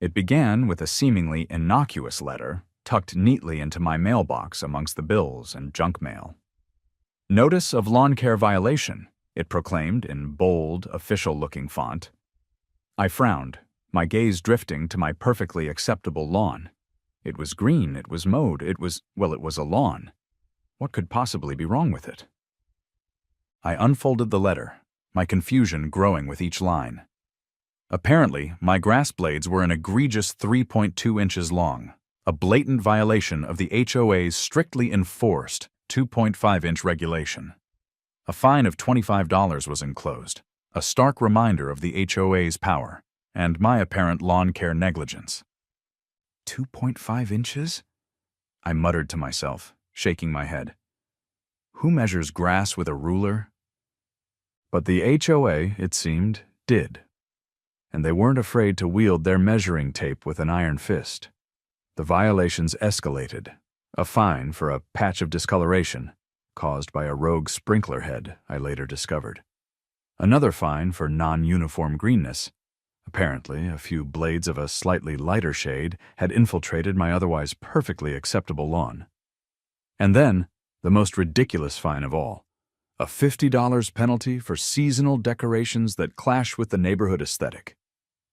It began with a seemingly innocuous letter tucked neatly into my mailbox amongst the bills and junk mail. Notice of lawn care violation, it proclaimed in bold, official-looking font. I frowned, my gaze drifting to my perfectly acceptable lawn. It was green, it was mowed, it was a lawn. What could possibly be wrong with it? I unfolded the letter, my confusion growing with each line. Apparently, my grass blades were an egregious 3.2 inches long, a blatant violation of the HOA's strictly enforced 2.5-inch regulation. A fine of $25 was enclosed, a stark reminder of the HOA's power and my apparent lawn care negligence. 2.5 inches? I muttered to myself, shaking my head. Who measures grass with a ruler? But the HOA, it seemed, did. And they weren't afraid to wield their measuring tape with an iron fist. The violations escalated. A fine for a patch of discoloration, caused by a rogue sprinkler head, I later discovered. Another fine for non-uniform greenness. Apparently, a few blades of a slightly lighter shade had infiltrated my otherwise perfectly acceptable lawn. And then, the most ridiculous fine of all, a $50 penalty for seasonal decorations that clash with the neighborhood aesthetic.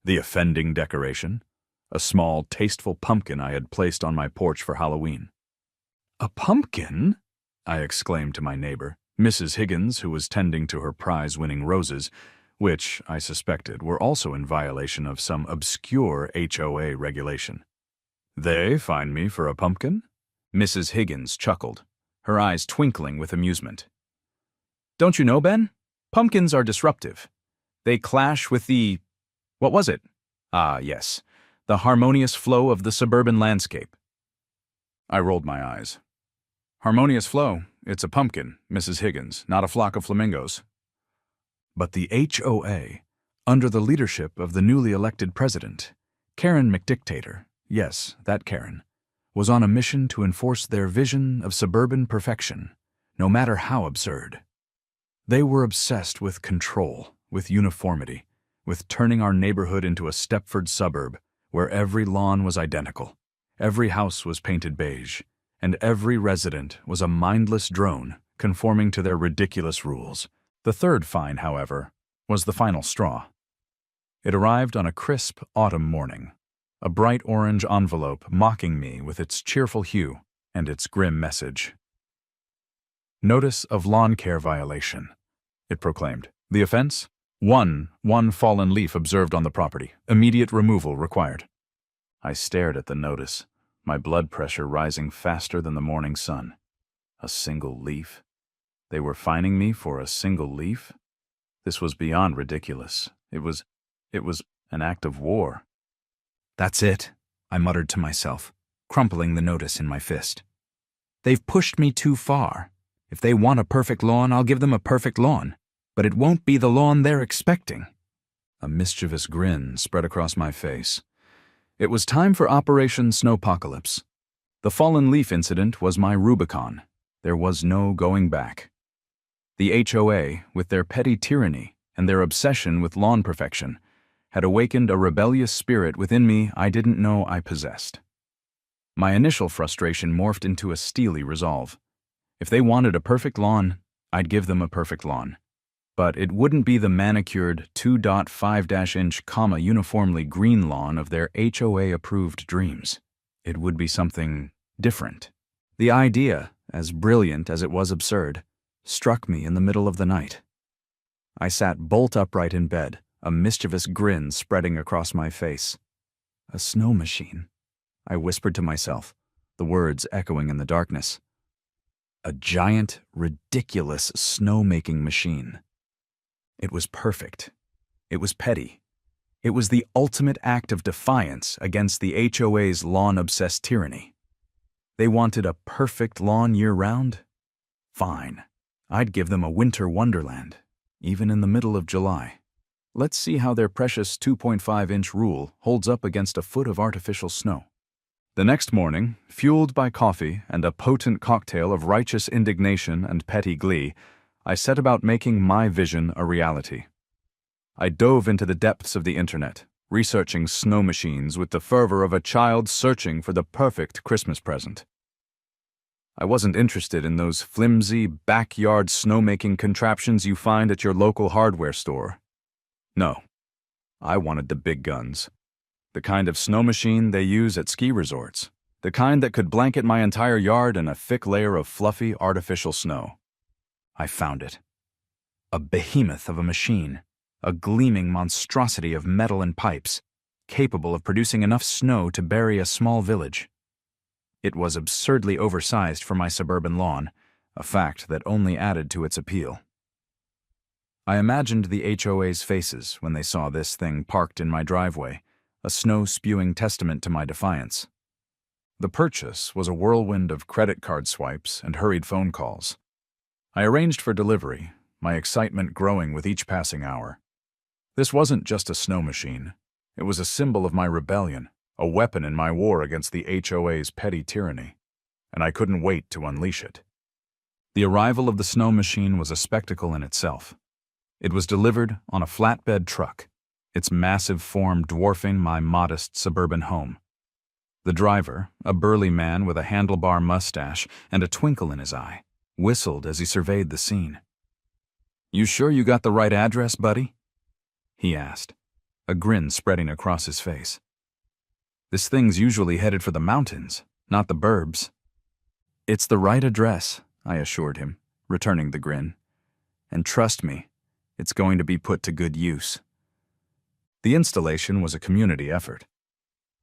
The offending decoration, a small, tasteful pumpkin I had placed on my porch for Halloween. "A pumpkin?" I exclaimed to my neighbor, Mrs. Higgins, who was tending to her prize-winning roses, which, I suspected, were also in violation of some obscure HOA regulation. "They fine me for a pumpkin?" Mrs. Higgins chuckled, her eyes twinkling with amusement. "Don't you know, Ben? Pumpkins are disruptive. They clash with the... what was it? Ah, yes, the harmonious flow of the suburban landscape." I rolled my eyes. "Harmonious flow? It's a pumpkin, Mrs. Higgins, not a flock of flamingos." But the HOA, under the leadership of the newly elected president, Karen McDictator, yes, that Karen, was on a mission to enforce their vision of suburban perfection, no matter how absurd. They were obsessed with control, with uniformity, with turning our neighborhood into a Stepford suburb where every lawn was identical, every house was painted beige, and every resident was a mindless drone conforming to their ridiculous rules. The third fine, however, was the final straw. It arrived on a crisp autumn morning, a bright orange envelope mocking me with its cheerful hue and its grim message. "Notice of lawn care violation," it proclaimed. "The offense? One fallen leaf observed on the property. Immediate removal required." I stared at the notice, my blood pressure rising faster than the morning sun. A single leaf? They were fining me for a single leaf? This was beyond ridiculous. It was an act of war. "That's it," I muttered to myself, crumpling the notice in my fist. "They've pushed me too far. If they want a perfect lawn, I'll give them a perfect lawn. But it won't be the lawn they're expecting." A mischievous grin spread across my face. It was time for Operation Snowpocalypse. The fallen leaf incident was my Rubicon. There was no going back. The HOA, with their petty tyranny and their obsession with lawn perfection, had awakened a rebellious spirit within me I didn't know I possessed. My initial frustration morphed into a steely resolve. If they wanted a perfect lawn, I'd give them a perfect lawn. But it wouldn't be the manicured 2.5-inch, uniformly green lawn of their HOA-approved dreams. It would be something different. The idea, as brilliant as it was absurd, struck me in the middle of the night. I sat bolt upright in bed, a mischievous grin spreading across my face. "A snow machine," I whispered to myself, the words echoing in the darkness. A giant, ridiculous snow-making machine. It was perfect. It was petty. It was the ultimate act of defiance against the HOA's lawn-obsessed tyranny. They wanted a perfect lawn year-round? Fine. I'd give them a winter wonderland, even in the middle of July. Let's see how their precious 2.5-inch rule holds up against a foot of artificial snow. The next morning, fueled by coffee and a potent cocktail of righteous indignation and petty glee, I set about making my vision a reality. I dove into the depths of the internet, researching snow machines with the fervor of a child searching for the perfect Christmas present. I wasn't interested in those flimsy, backyard snowmaking contraptions you find at your local hardware store. No, I wanted the big guns. The kind of snow machine they use at ski resorts. The kind that could blanket my entire yard in a thick layer of fluffy, artificial snow. I found it. A behemoth of a machine. A gleaming monstrosity of metal and pipes, capable of producing enough snow to bury a small village. It was absurdly oversized for my suburban lawn, a fact that only added to its appeal. I imagined the HOA's faces when they saw this thing parked in my driveway, a snow-spewing testament to my defiance. The purchase was a whirlwind of credit card swipes and hurried phone calls. I arranged for delivery, my excitement growing with each passing hour. This wasn't just a snow machine. It was a symbol of my rebellion, a weapon in my war against the HOA's petty tyranny, and I couldn't wait to unleash it. The arrival of the snow machine was a spectacle in itself. It was delivered on a flatbed truck, its massive form dwarfing my modest suburban home. The driver, a burly man with a handlebar mustache and a twinkle in his eye, whistled as he surveyed the scene. "You sure you got the right address, buddy?" he asked, a grin spreading across his face. "This thing's usually headed for the mountains, not the burbs." "It's the right address," I assured him, returning the grin. "And trust me, it's going to be put to good use." The installation was a community effort.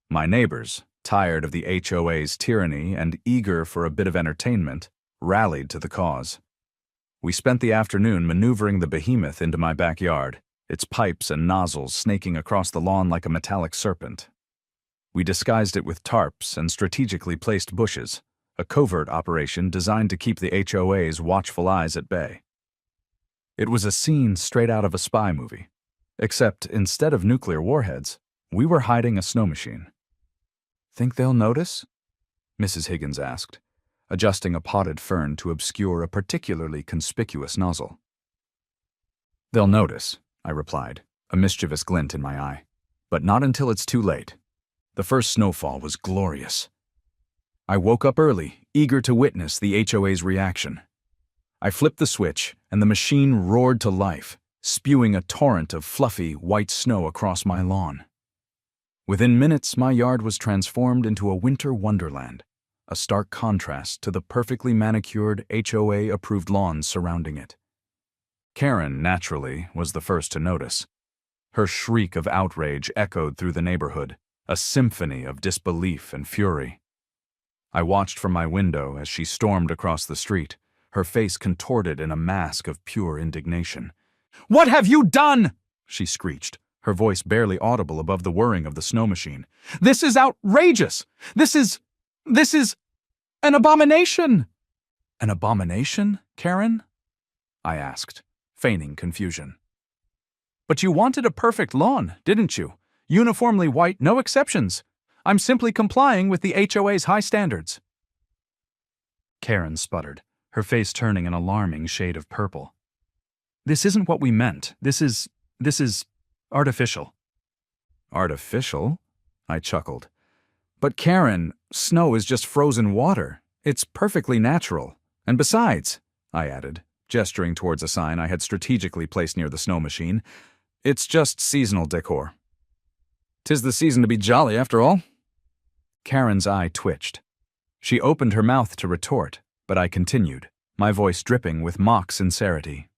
My neighbors, tired of the HOA's tyranny and eager for a bit of entertainment, rallied to the cause. We spent the afternoon maneuvering the behemoth into my backyard, its pipes and nozzles snaking across the lawn like a metallic serpent. We disguised it with tarps and strategically placed bushes, a covert operation designed to keep the HOA's watchful eyes at bay. It was a scene straight out of a spy movie, except instead of nuclear warheads, we were hiding a snow machine. "Think they'll notice?" Mrs. Higgins asked, adjusting a potted fern to obscure a particularly conspicuous nozzle. "They'll notice," I replied, a mischievous glint in my eye. "But not until it's too late. The first snowfall was glorious. I woke up early, eager to witness the HOA's reaction. I flipped the switch, and the machine roared to life, spewing a torrent of fluffy, white snow across my lawn. Within minutes, my yard was transformed into a winter wonderland, a stark contrast to the perfectly manicured HOA-approved lawns surrounding it. Karen, naturally, was the first to notice. Her shriek of outrage echoed through the neighborhood, a symphony of disbelief and fury. I watched from my window as she stormed across the street, her face contorted in a mask of pure indignation. "What have you done?" she screeched, her voice barely audible above the whirring of the snow machine. "This is outrageous! This is an abomination!" "An abomination, Karen?" I asked, feigning confusion. "But you wanted a perfect lawn, didn't you? Uniformly white, no exceptions. I'm simply complying with the HOA's high standards." Karen sputtered, her face turning an alarming shade of purple. "This isn't what we meant. This is artificial." "Artificial?" I chuckled. "But Karen, snow is just frozen water. It's perfectly natural. And besides," I added, gesturing towards a sign I had strategically placed near the snow machine, "it's just seasonal decor." "'Tis the season to be jolly, after all." Karen's eye twitched. She opened her mouth to retort, but I continued, my voice dripping with mock sincerity.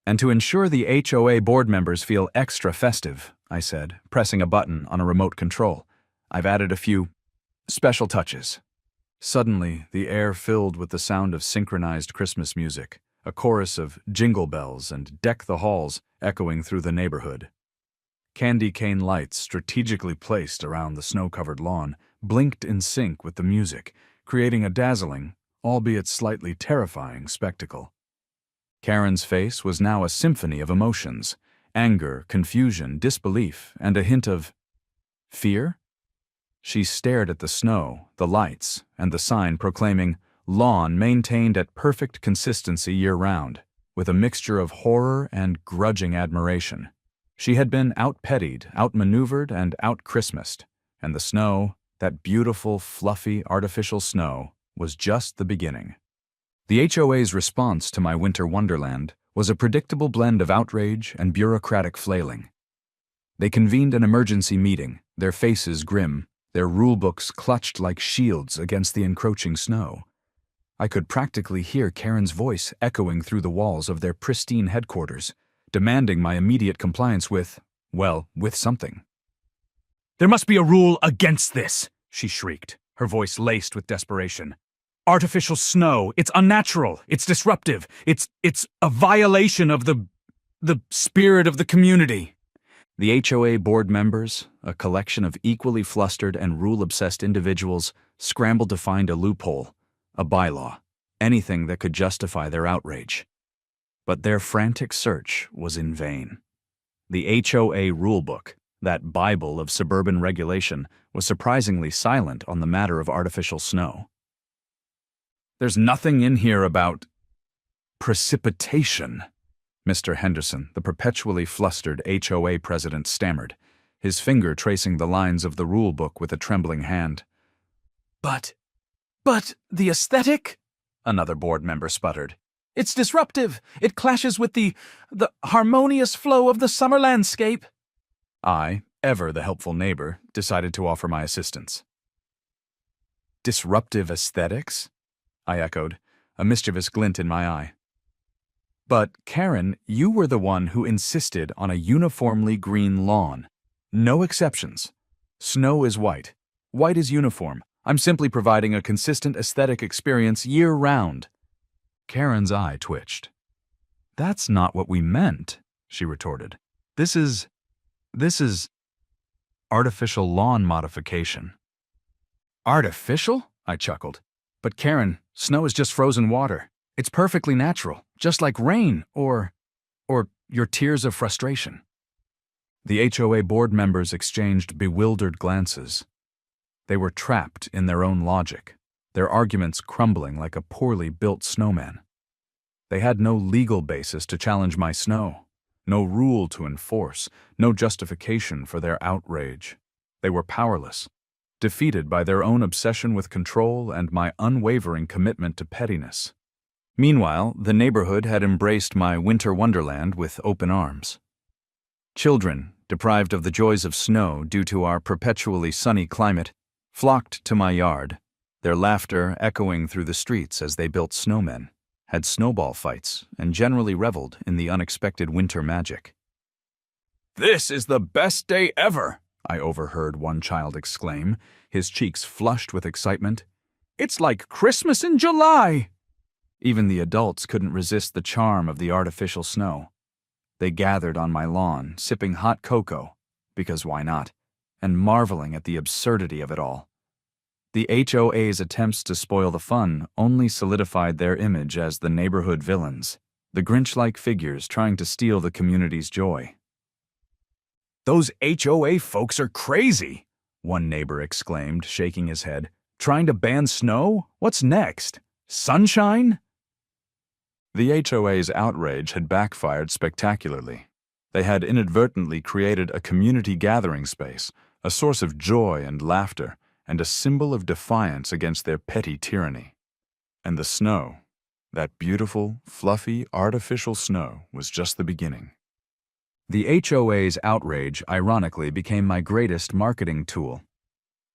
"And to ensure the HOA board members feel extra festive," I said, pressing a button on a remote control, "I've added a few special touches." Suddenly, the air filled with the sound of synchronized Christmas music, a chorus of jingle bells and deck the halls echoing through the neighborhood. Candy cane lights strategically placed around the snow-covered lawn blinked in sync with the music, creating a dazzling, albeit slightly terrifying spectacle. Karen's face was now a symphony of emotions: anger, confusion, disbelief, and a hint of fear. She stared at the snow, the lights, and the sign proclaiming "Lawn maintained at perfect consistency year-round," with a mixture of horror and grudging admiration. She had been out-pettied, outmaneuvered, and out-Christmased, and the snow, that beautiful, fluffy, artificial snow, was just the beginning. The HOA's response to my winter wonderland was a predictable blend of outrage and bureaucratic flailing. They convened an emergency meeting, their faces grim, their rulebooks clutched like shields against the encroaching snow. I could practically hear Karen's voice echoing through the walls of their pristine headquarters, demanding my immediate compliance with something. "There must be a rule against this," she shrieked, her voice laced with desperation. "Artificial snow, it's unnatural, it's disruptive, it's a violation of the spirit of the community." The HOA board members, a collection of equally flustered and rule-obsessed individuals, scrambled to find a loophole, a bylaw, anything that could justify their outrage. But their frantic search was in vain. The HOA rulebook, that Bible of suburban regulation, was surprisingly silent on the matter of artificial snow. "There's nothing in here about precipitation," Mr. Henderson, the perpetually flustered HOA president, stammered, his finger tracing the lines of the rulebook with a trembling hand. But the aesthetic?" another board member sputtered. "It's disruptive. It clashes with the harmonious flow of the summer landscape." I, ever the helpful neighbor, decided to offer my assistance. "Disruptive aesthetics?" I echoed, a mischievous glint in my eye. "But, Karen, you were the one who insisted on a uniformly green lawn. No exceptions. Snow is white. White is uniform. I'm simply providing a consistent aesthetic experience year-round." Karen's eye twitched. "That's not what we meant," she retorted. This is artificial lawn modification." "Artificial?" I chuckled. "But Karen, snow is just frozen water. It's perfectly natural, just like rain or your tears of frustration." The HOA board members exchanged bewildered glances. They were trapped in their own logic, their arguments crumbling like a poorly built snowman. They had no legal basis to challenge my snow, no rule to enforce, no justification for their outrage. They were powerless, defeated by their own obsession with control and my unwavering commitment to pettiness. Meanwhile, the neighborhood had embraced my winter wonderland with open arms. Children, deprived of the joys of snow due to our perpetually sunny climate, flocked to my yard, their laughter echoing through the streets as they built snowmen, had snowball fights, and generally reveled in the unexpected winter magic. "This is the best day ever," I overheard one child exclaim, his cheeks flushed with excitement. "It's like Christmas in July." Even the adults couldn't resist the charm of the artificial snow. They gathered on my lawn, sipping hot cocoa, because why not, and marveling at the absurdity of it all. The HOA's attempts to spoil the fun only solidified their image as the neighborhood villains, the Grinch-like figures trying to steal the community's joy. "Those HOA folks are crazy," one neighbor exclaimed, shaking his head. "Trying to ban snow? What's next? Sunshine?" The HOA's outrage had backfired spectacularly. They had inadvertently created a community gathering space, a source of joy and laughter, and a symbol of defiance against their petty tyranny. And the snow, that beautiful, fluffy, artificial snow, was just the beginning. The HOA's outrage, ironically, became my greatest marketing tool.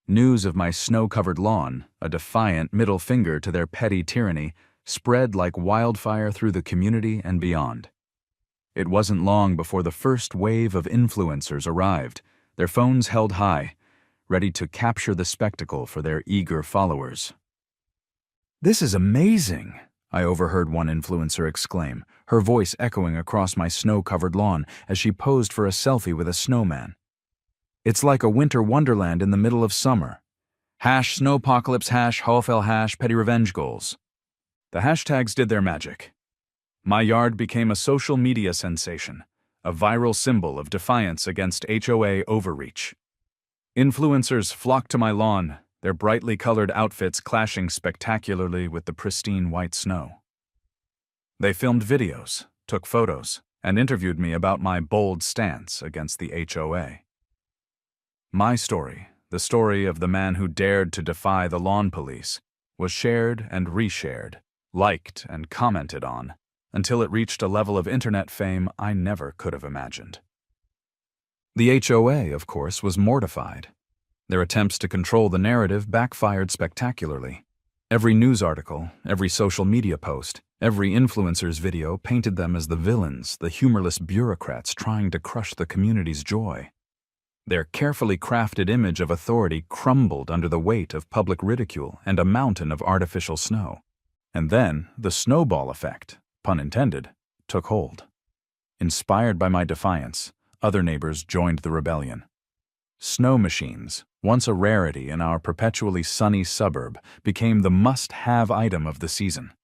News of my snow-covered lawn, a defiant middle finger to their petty tyranny, spread like wildfire through the community and beyond. It wasn't long before the first wave of influencers arrived, their phones held high, ready to capture the spectacle for their eager followers. "This is amazing," I overheard one influencer exclaim, her voice echoing across my snow-covered lawn as she posed for a selfie with a snowman. "It's like a winter wonderland in the middle of summer. #snowpocalypse, #Hoefel, #petty revenge goals." The hashtags did their magic. My yard became a social media sensation, a viral symbol of defiance against HOA overreach. Influencers flocked to my lawn, their brightly colored outfits clashing spectacularly with the pristine white snow. They filmed videos, took photos, and interviewed me about my bold stance against the HOA. My story, the story of the man who dared to defy the lawn police, was shared and reshared, liked and commented on, until it reached a level of internet fame I never could have imagined. The HOA, of course, was mortified. Their attempts to control the narrative backfired spectacularly. Every news article, every social media post, every influencer's video painted them as the villains, the humorless bureaucrats trying to crush the community's joy. Their carefully crafted image of authority crumbled under the weight of public ridicule and a mountain of artificial snow. And then the snowball effect, pun intended, took hold. Inspired by my defiance, other neighbors joined the rebellion. Snow machines, once a rarity in our perpetually sunny suburb, became the must-have item of the season.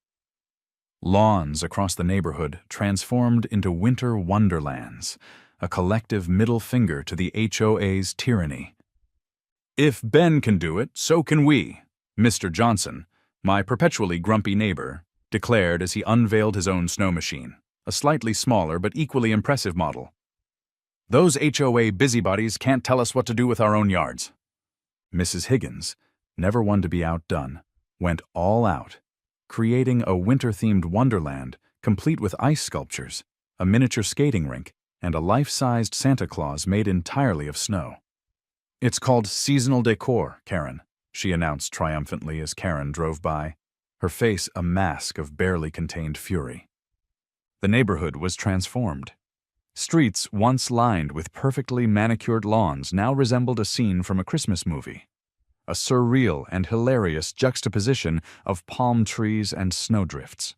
Lawns across the neighborhood transformed into winter wonderlands, a collective middle finger to the HOA's tyranny. "If Ben can do it, so can we," Mr. Johnson, my perpetually grumpy neighbor, declared as he unveiled his own snow machine, a slightly smaller but equally impressive model. "Those HOA busybodies can't tell us what to do with our own yards." Mrs. Higgins, never one to be outdone, went all out, creating a winter-themed wonderland complete with ice sculptures, a miniature skating rink, and a life-sized Santa Claus made entirely of snow. "It's called seasonal decor, Karen," she announced triumphantly as Karen drove by, her face a mask of barely contained fury. The neighborhood was transformed. Streets once lined with perfectly manicured lawns now resembled a scene from a Christmas movie, a surreal and hilarious juxtaposition of palm trees and snowdrifts.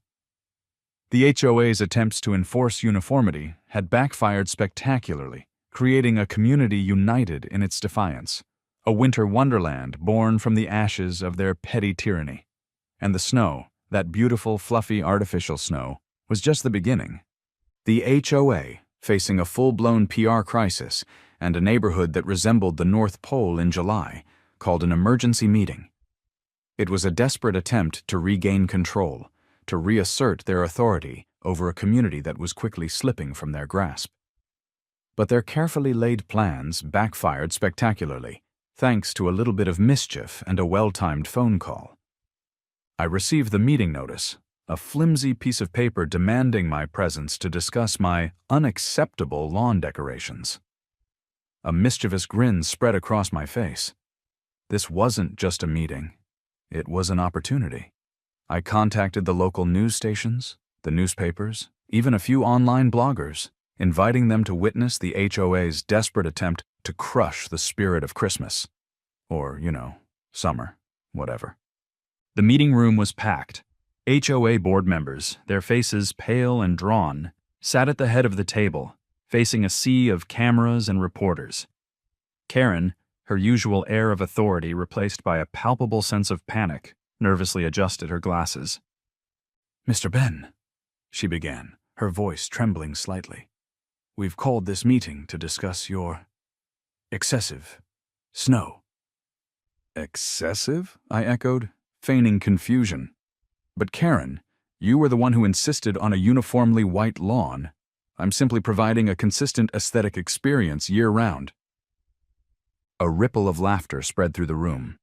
The HOA's attempts to enforce uniformity had backfired spectacularly, creating a community united in its defiance, a winter wonderland born from the ashes of their petty tyranny. And the snow, that beautiful, fluffy, artificial snow, was just the beginning. The HOA, facing a full-blown PR crisis and a neighborhood that resembled the North Pole in July, called an emergency meeting. It was a desperate attempt to regain control, to reassert their authority over a community that was quickly slipping from their grasp. But their carefully laid plans backfired spectacularly, thanks to a little bit of mischief and a well-timed phone call. I received the meeting notice, a flimsy piece of paper demanding my presence to discuss my unacceptable lawn decorations. A mischievous grin spread across my face. This wasn't just a meeting. It was an opportunity. I contacted the local news stations, the newspapers, even a few online bloggers, inviting them to witness the HOA's desperate attempt to crush the spirit of Christmas. Or, summer, whatever. The meeting room was packed. HOA board members, their faces pale and drawn, sat at the head of the table, facing a sea of cameras and reporters. Karen, her usual air of authority replaced by a palpable sense of panic, nervously adjusted her glasses. "Mr. Ben," she began, her voice trembling slightly, "we've called this meeting to discuss your excessive snow." "Excessive?" I echoed, feigning confusion. "But Karen, you were the one who insisted on a uniformly white lawn. I'm simply providing a consistent aesthetic experience year-round." A ripple of laughter spread through the room.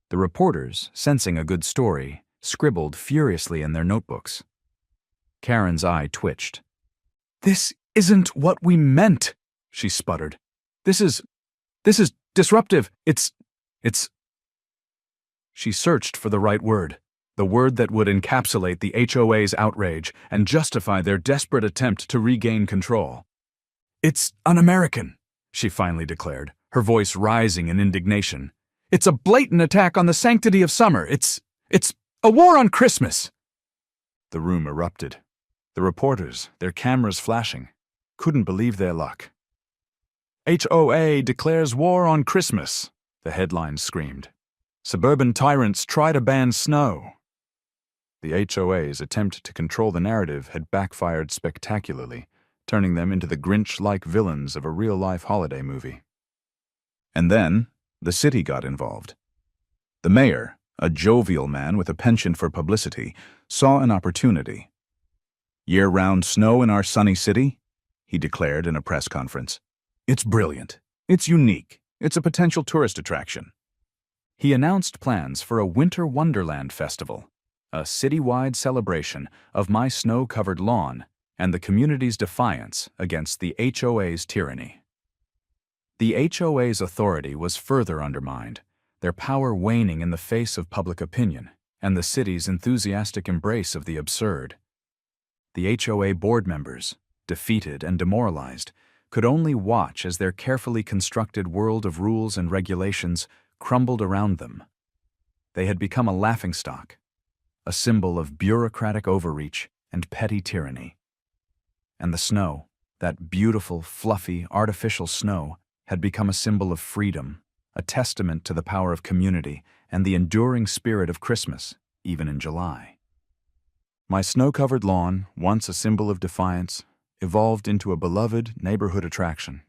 The reporters, sensing a good story, scribbled furiously in their notebooks. Karen's eye twitched. "This isn't what we meant," she sputtered. This is disruptive. It's... She searched for the right word. The word that would encapsulate the HOA's outrage and justify their desperate attempt to regain control. "It's un-American," she finally declared, her voice rising in indignation. "It's a blatant attack on the sanctity of summer. It's a war on Christmas." The room erupted. The reporters, their cameras flashing, couldn't believe their luck. "HOA declares war on Christmas," the headlines screamed. "Suburban tyrants try to ban snow." The HOA's attempt to control the narrative had backfired spectacularly, turning them into the Grinch-like villains of a real-life holiday movie. And then, the city got involved. The mayor, a jovial man with a penchant for publicity, saw an opportunity. "Year-round snow in our sunny city? he declared in a press conference. It's brilliant. It's unique. It's a potential tourist attraction. He announced plans for a Winter Wonderland Festival, a citywide celebration of my snow-covered lawn and the community's defiance against the HOA's tyranny. The HOA's authority was further undermined, their power waning in the face of public opinion and the city's enthusiastic embrace of the absurd. The HOA board members, defeated and demoralized, could only watch as their carefully constructed world of rules and regulations crumbled around them. They had become a laughingstock, a symbol of bureaucratic overreach and petty tyranny. And the snow, that beautiful, fluffy, artificial snow, had become a symbol of freedom, a testament to the power of community and the enduring spirit of Christmas, even in July. My snow-covered lawn, once a symbol of defiance, evolved into a beloved neighborhood attraction.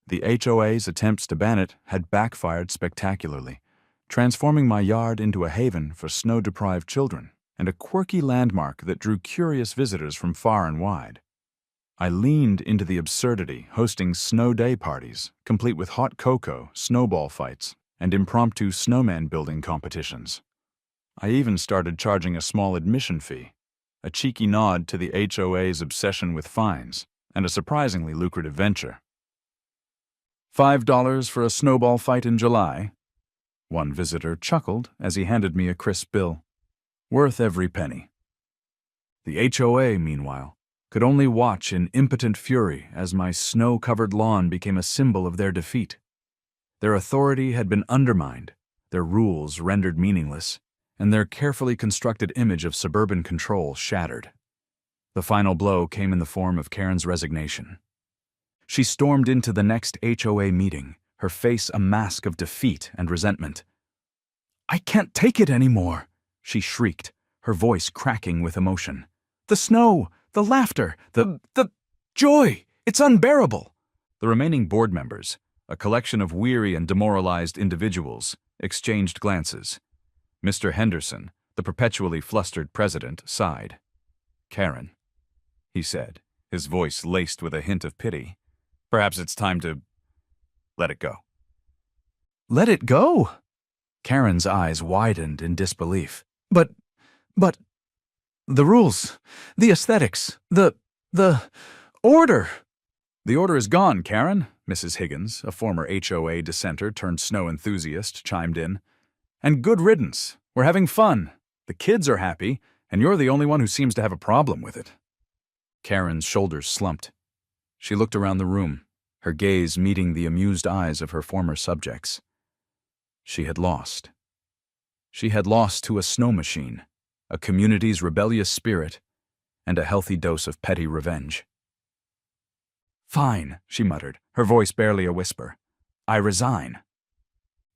The HOA's attempts to ban it had backfired spectacularly, transforming my yard into a haven for snow-deprived children and a quirky landmark that drew curious visitors from far and wide. I leaned into the absurdity, hosting snow day parties, complete with hot cocoa, snowball fights, and impromptu snowman building competitions. I even started charging a small admission fee, a cheeky nod to the HOA's obsession with fines, and a surprisingly lucrative venture. $5 for a snowball fight in July? One visitor chuckled as he handed me a crisp bill. Worth every penny. The HOA, meanwhile, could only watch in impotent fury as my snow-covered lawn became a symbol of their defeat. Their authority had been undermined, their rules rendered meaningless, and their carefully constructed image of suburban control shattered. The final blow came in the form of Karen's resignation. She stormed into the next HOA meeting, her face a mask of defeat and resentment. "I can't take it anymore," she shrieked, her voice cracking with emotion. "The snow, the laughter, the joy, it's unbearable." The remaining board members, a collection of weary and demoralized individuals, exchanged glances. Mr. Henderson, the perpetually flustered president, sighed. "Karen," he said, his voice laced with a hint of pity, "perhaps it's time to let it go." "Let it go?" Karen's eyes widened in disbelief. But, the rules, the aesthetics, the order." "The order is gone, Karen," Mrs. Higgins, a former HOA dissenter turned snow enthusiast, chimed in. "And good riddance. We're having fun. The kids are happy, and you're the only one who seems to have a problem with it." Karen's shoulders slumped. She looked around the room, her gaze meeting the amused eyes of her former subjects. She had lost. She had lost to a snow machine, a community's rebellious spirit, and a healthy dose of petty revenge. "Fine," she muttered, her voice barely a whisper. "I resign."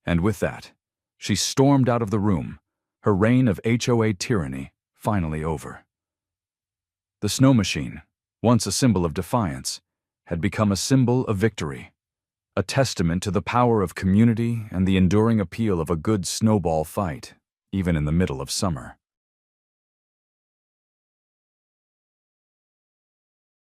And with that, she stormed out of the room, her reign of HOA tyranny finally over. The snow machine, once a symbol of defiance, had become a symbol of victory, a testament to the power of community and the enduring appeal of a good snowball fight, even in the middle of summer.